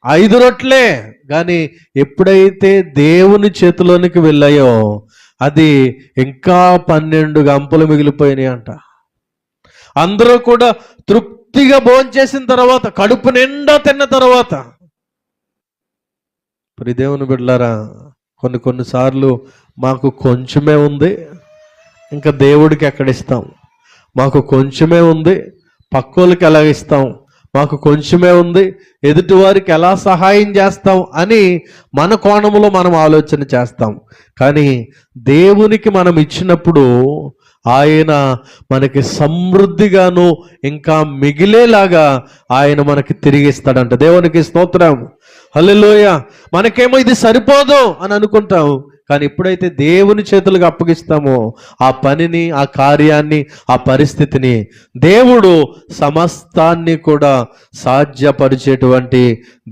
5 రొట్లే, కానీ ఎప్పుడైతే దేవుని చేతిలోనికి వెళ్ళాయో అది ఇంకా 12 గంపలు మిగిలిపోయినాయి అంట. అందరూ కూడా తృప్తిగా భోంచేసిన తర్వాత, కడుపు నిండా తిన్న తర్వాత, మరి దేవుని బిడ్డలారా, కొన్నిసార్లు మాకు కొంచెమే ఉంది, ఇంకా దేవుడికి ఎక్కడ ఇస్తాం? మాకు కొంచెమే ఉంది, పక్కోళ్ళకి ఎలా ఇస్తాం? మాకు కొంచెమే ఉంది, ఎదుటి వారికి ఎలా సహాయం చేస్తాం అని మన కోణంలో మనం ఆలోచన చేస్తాం. కానీ దేవునికి మనం ఇచ్చినప్పుడు ఆయన మనకి సమృద్ధిగాను ఇంకా మిగిలేలాగా ఆయన మనకి తిరిగి ఇస్తాడంట. దేవునికి స్తోత్రం, హల్లెలూయా. మనకేమో ఇది సరిపోదు అని అనుకుంటాం, కానీ ఎప్పుడైతే దేవుని చేతులకు అప్పగిస్తామో ఆ పనిని, ఆ కార్యాన్ని, ఆ పరిస్థితిని దేవుడు సమస్తాన్ని కూడా సాధ్యపరిచేటువంటి